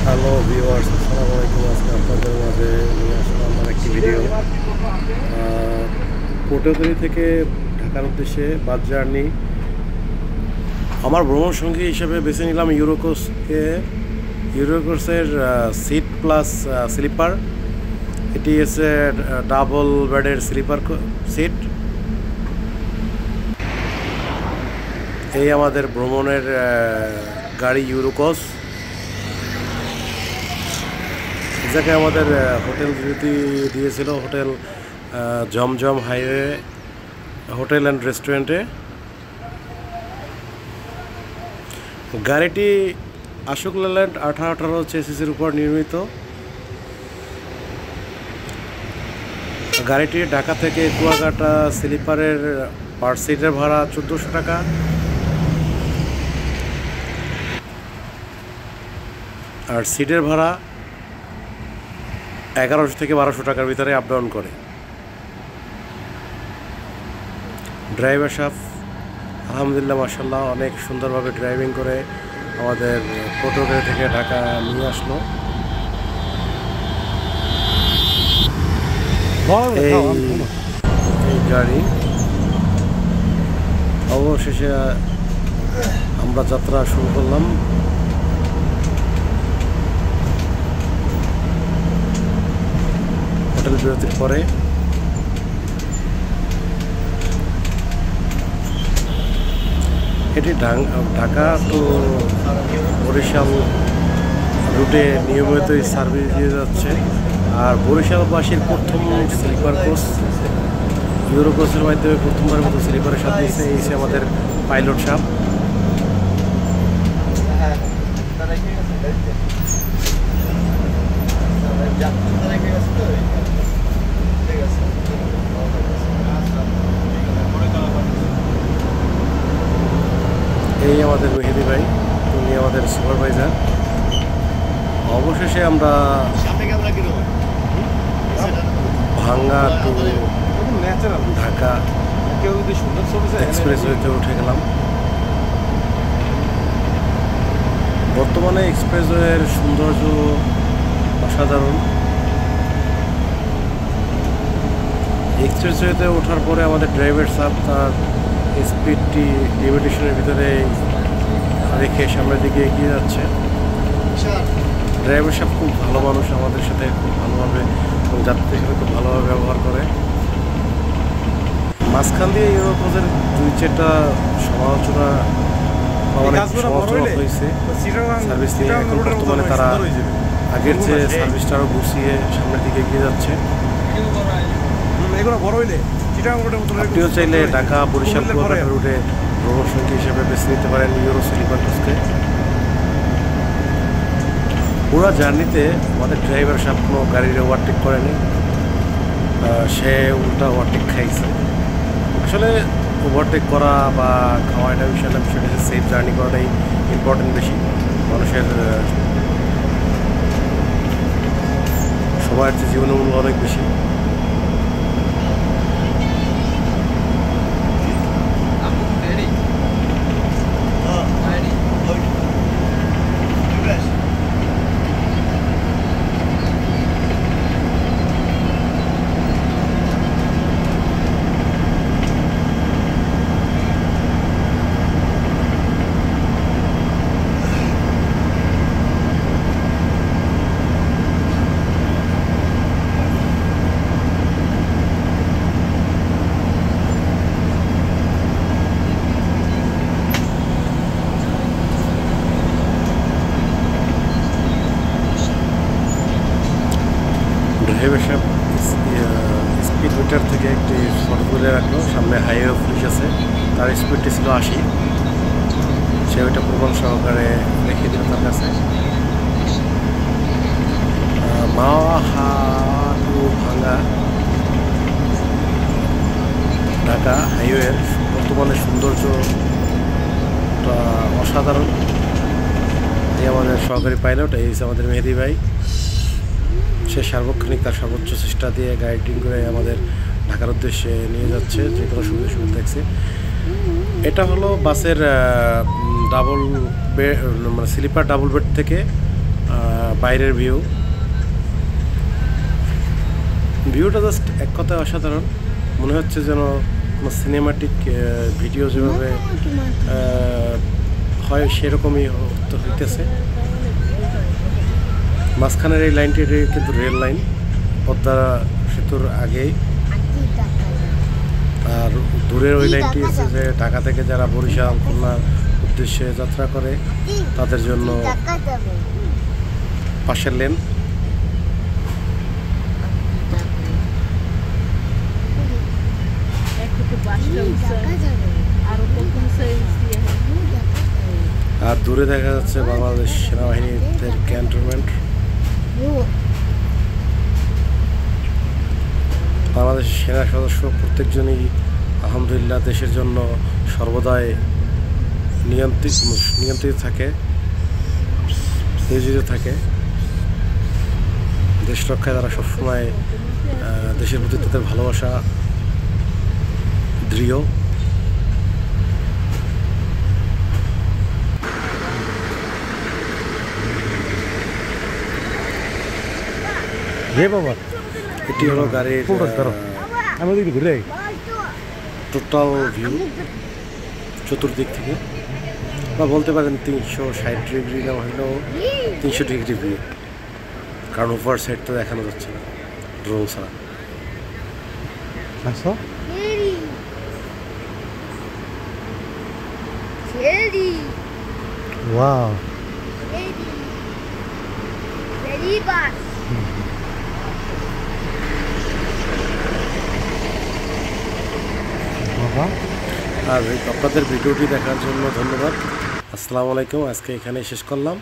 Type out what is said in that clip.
Hello viewers, আসসালামু আলাইকুম। আজকে আপনাদের মাঝে নিয়ে আসলাম আমার একটি ভিডিও। পটুয়াখালী থেকে ঢাকার উদ্দেশ্যে বাস জার্নি। আমার ভ্রমণ সঙ্গী হিসেবে বেছে নিলাম ইউরোকোসকে। ইউরোকোসের সিট প্লাস স্লিপার। এটি এসে ডাবল বেডের স্লিপার সিট। এই আমাদের ভ্রমণের গাড়ি ইউরোকোস। জায়গায় আমাদের হোটেল দিয়েছিল, hotel Zamzam highway hotel and রেস্টুরেন্টে। গাড়িটি অশোক লেল্যান্ড 1818 চেসিসের উপর নির্মিত। গাড়িটি ঢাকা থেকে কুয়াকাটা স্লিপারের পার সিটের ভাড়া 1400 টাকা, আর সিটের ভাড়া 1100 থেকে 1200 টাকার ভিতরে আপ ডাউন করে। ড্রাইভার সাহেব আলহামদুলিল্লাহ মাশাআল্লাহ অনেক সুন্দরভাবে ড্রাইভিং করে আমাদের পটুয়াখালী থেকে ঢাকা নিয়ে আসলো। এই গাড়ি অবশেষে আমরা যাত্রা শুরু করলাম। হোটেল বিরতির পরে এটি ঢাকা টু বরিশাল রুটে নিয়মিতই সার্ভিস দিয়ে যাচ্ছে। আর বরিশালবাসীর প্রথম স্লিপার কোচ ইউরোকোচের মাধ্যমে প্রথমবার মতো স্লিপারের সাথে এসে আমাদের পাইলট সাহেব। এই আমাদের মেহেদি ভাই, উনি আমাদের সুপারভাইজার। অবশেষে আমরা ভাঙ্গা টু ঢাকা এক্সপ্রেসওয়েতে উঠে গেলাম। বর্তমানে এক্সপ্রেসওয়ের সৌন্দর্য অসাধারণ। এক্সপ্রেসওয়েতে ওঠার পরে আমাদের ড্রাইভার সাহেব তার স্পিডটি লিমিটেশনের ভিতরে রেখে সামনের দিকে এগিয়ে যাচ্ছে। ড্রাইভার সাহেব খুব ভালো মানুষ, আমাদের সাথে খুব ভালোভাবে এবং যাত্রীদের সাথে খুব ভালোভাবে ব্যবহার করে। মাঝখান দিয়ে ইউরোকোচের 2-4টা সমালোচনা হয়েছে সার্ভিস নিয়ে। এখন বর্তমানে তারা আগের চেয়ে সার্ভিসটা আরও গুছিয়ে সামনের দিকে এগিয়ে যাচ্ছে। আপনিও চাইলে ঢাকা বরিশাল কুয়াকাটা রুটে ভ্রমণ সঙ্গী হিসেবে বেছে নিতে পারেন ইউরো স্লিপার কোচকে। পুরো জার্নিতে আমাদের ড্রাইভার সাহেব কোনো গাড়ির ওভারটেক করেনি, সে উল্টা ওভারটেক খাইছে। আসলে ওভারটেক করা বা খাওয়া এটা বিষয় না, বিষয়টা হচ্ছে সেফ জার্নি করাটাই ইম্পর্টেন্ট বেশি। মানুষের সবার চেয়ে জীবনের মূল্য অনেক বেশি। ড্রাইভার সাহেব স্পিড মিটার থেকে একটি ফটো তুলে রাখলো। সামনে হাইওয়ে পুলিশ আছে, তার স্পিডটি ছিল 80। সে ওইটা প্রমাণ সহকারে রেখে দিল তার কাছে। মাওয়াহাটু ভাঙ্গা ঢাকা হাইওয়ের বর্তমানে সৌন্দর্যটা অসাধারণ। এই আমাদের সহকারী পাইলট, এই আমাদের মেহেদি ভাই। সে সার্বক্ষণিক তার সর্বোচ্চ চেষ্টা দিয়ে গাইডিং করে আমাদের ঢাকার উদ্দেশ্যে নিয়ে যাচ্ছে, যে কোনো সুবিধা দেখছে। এটা হলো বাসের ডাবল বেড, মানে স্লিপার ডাবল বেড থেকে বাইরের ভিউটা জাস্ট এক কথায় অসাধারণ। মনে হচ্ছে যেন কোনো সিনেমাটিক ভিডিও যেভাবে হয় সেরকমই হইতেছে। মাঝখানের এই লাইনটি কিন্তু রেল লাইন, পদ্মা সেতুর আগেই। আর দূরের ওই লাইনটি হচ্ছে যে ঢাকা থেকে যারা বরিশাল খুলনার উদ্দেশ্যে যাত্রা করে তাদের জন্য পাশের লেন। আর দূরে দেখা যাচ্ছে বাংলাদেশ সেনাবাহিনীদের ক্যান্টনমেন্ট। বাংলাদেশের সেনা সদস্য প্রত্যেকজনই আলহামদুলিল্লাহ দেশের জন্য সর্বদাই নিয়ন্ত্রিত থাকে, নিয়োজিত থাকে। দেশ রক্ষায় তারা সবসময় দেশের প্রতি তাদের ভালোবাসা দৃঢ়। এটি হলো গাড়ির টোটাল ভিউ চতুর্দিক থেকে, বা বলতে পারেন 360 ডিগ্রি না হলেও 300 ডিগ্রি ভিউ, কারণ ওভার সাইড তো দেখানো যাচ্ছে না ড্রোন ছাড়া। Wow. আর আপনাদের ভিডিওটি দেখার জন্য ধন্যবাদ। আসসালামু আলাইকুম। আজকে এখানে শেষ করলাম।